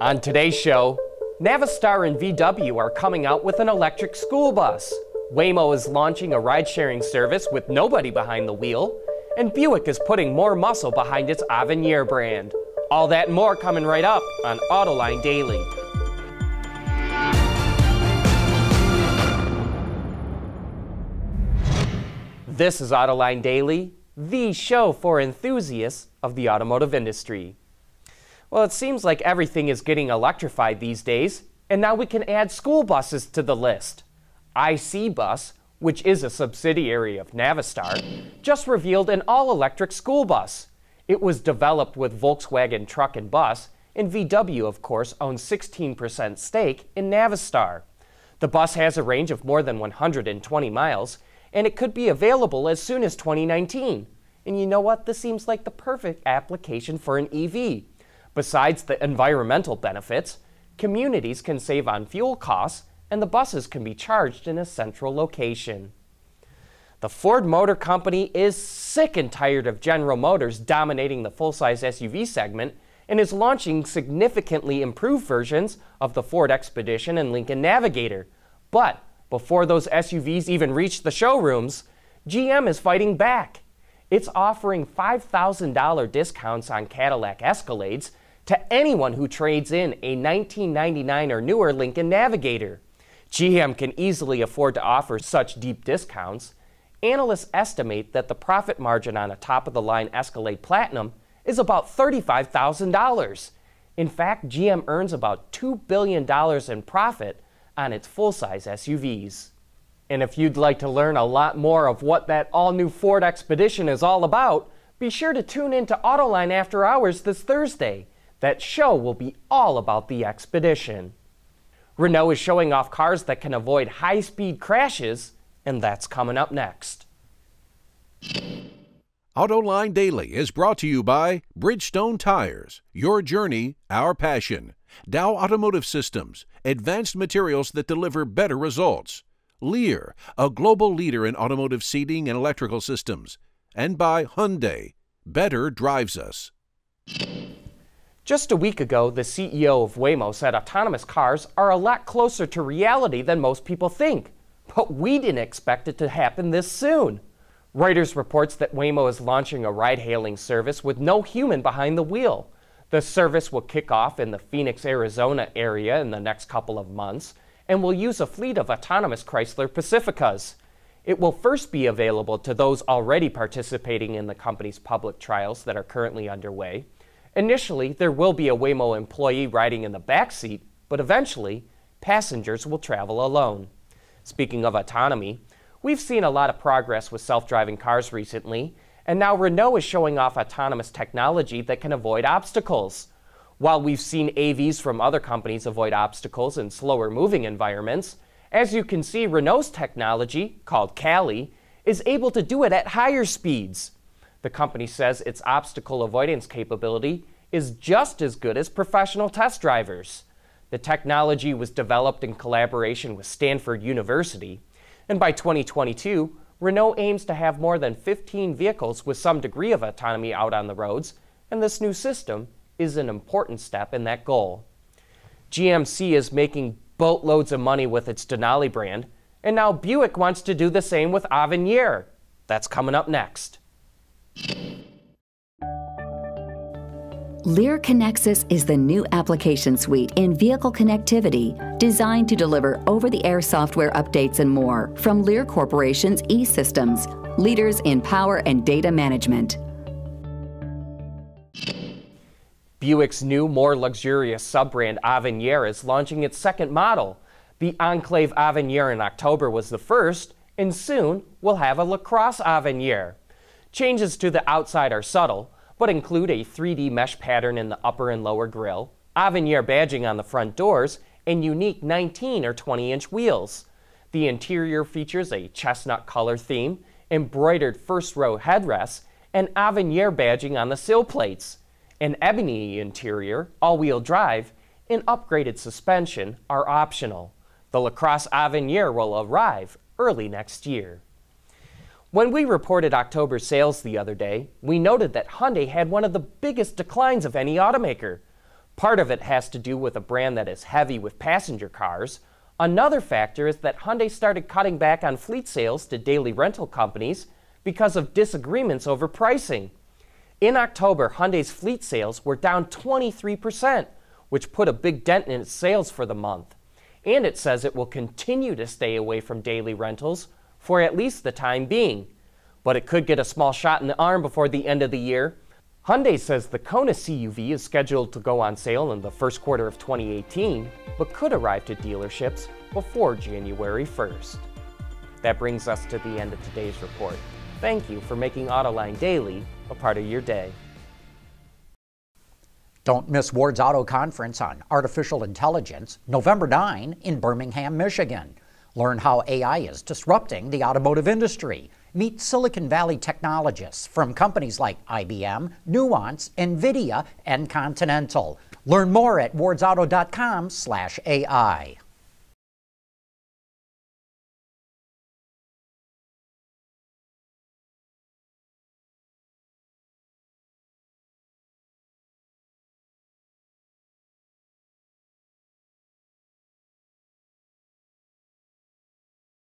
On today's show, Navistar and VW are coming out with an electric school bus. Waymo is launching a ride-sharing service with nobody behind the wheel. And Buick is putting more muscle behind its Avenir brand. All that and more coming right up on Autoline Daily. This is Autoline Daily, the show for enthusiasts of the automotive industry. Well, it seems like everything is getting electrified these days, and now we can add school buses to the list. IC Bus, which is a subsidiary of Navistar, just revealed an all-electric school bus. It was developed with Volkswagen Truck and Bus, and VW, of course, owns 16% stake in Navistar. The bus has a range of more than 120 miles, and it could be available as soon as 2019. And you know what? This seems like the perfect application for an EV. Besides the environmental benefits, communities can save on fuel costs, and the buses can be charged in a central location. The Ford Motor Company is sick and tired of General Motors dominating the full-size SUV segment and is launching significantly improved versions of the Ford Expedition and Lincoln Navigator. But before those SUVs even reach the showrooms, GM is fighting back. It's offering $5,000 discounts on Cadillac Escalades to anyone who trades in a 1999 or newer Lincoln Navigator. GM can easily afford to offer such deep discounts. Analysts estimate that the profit margin on a top-of-the-line Escalade Platinum is about $35,000. In fact, GM earns about $2 billion in profit on its full-size SUVs. And if you'd like to learn a lot more of what that all-new Ford Expedition is all about, be sure to tune in to Autoline After Hours this Thursday. That show will be all about the Expedition. Renault is showing off cars that can avoid high-speed crashes, and that's coming up next. Autoline Daily is brought to you by Bridgestone Tires, your journey, our passion. Dow Automotive Systems, advanced materials that deliver better results. Lear, a global leader in automotive seating and electrical systems. And by Hyundai, better drives us. Just a week ago, the CEO of Waymo said autonomous cars are a lot closer to reality than most people think. But we didn't expect it to happen this soon. Reuters reports that Waymo is launching a ride-hailing service with no human behind the wheel. The service will kick off in the Phoenix, Arizona area in the next couple of months and will use a fleet of autonomous Chrysler Pacificas. It will first be available to those already participating in the company's public trials that are currently underway. Initially, there will be a Waymo employee riding in the back seat, but eventually, passengers will travel alone. Speaking of autonomy, we've seen a lot of progress with self-driving cars recently, and now Renault is showing off autonomous technology that can avoid obstacles. While we've seen AVs from other companies avoid obstacles in slower-moving environments, as you can see, Renault's technology, called Cali, is able to do it at higher speeds. The company says its obstacle avoidance capability is just as good as professional test drivers. The technology was developed in collaboration with Stanford University, and by 2022, Renault aims to have more than 15 vehicles with some degree of autonomy out on the roads, and this new system is an important step in that goal. GMC is making boatloads of money with its Denali brand, and now Buick wants to do the same with Avenir. That's coming up next. Lear Connexus is the new application suite in vehicle connectivity designed to deliver over-the-air software updates and more from Lear Corporation's E-Systems, leaders in power and data management. Buick's new, more luxurious sub-brand Avenir is launching its second model. The Enclave Avenir in October was the first, and soon we'll have a LaCrosse Avenir. Changes to the outside are subtle, but include a 3D mesh pattern in the upper and lower grille, Avenir badging on the front doors, and unique 19 or 20-inch wheels. The interior features a chestnut color theme, embroidered first-row headrests, and Avenir badging on the sill plates. An ebony interior, all-wheel drive, and upgraded suspension are optional. The LaCrosse Avenir will arrive early next year. When we reported October sales the other day, we noted that Hyundai had one of the biggest declines of any automaker. Part of it has to do with a brand that is heavy with passenger cars. Another factor is that Hyundai started cutting back on fleet sales to daily rental companies because of disagreements over pricing. In October, Hyundai's fleet sales were down 23%, which put a big dent in its sales for the month. And it says it will continue to stay away from daily rentals for at least the time being. But it could get a small shot in the arm before the end of the year. Hyundai says the Kona CUV is scheduled to go on sale in the first quarter of 2018, but could arrive to dealerships before January 1st. That brings us to the end of today's report. Thank you for making Autoline Daily a part of your day. Don't miss Ward's Auto Conference on Artificial Intelligence, November 9 in Birmingham, Michigan. Learn how AI is disrupting the automotive industry. Meet Silicon Valley technologists from companies like IBM, Nuance, NVIDIA, and Continental. Learn more at wardsauto.com/AI.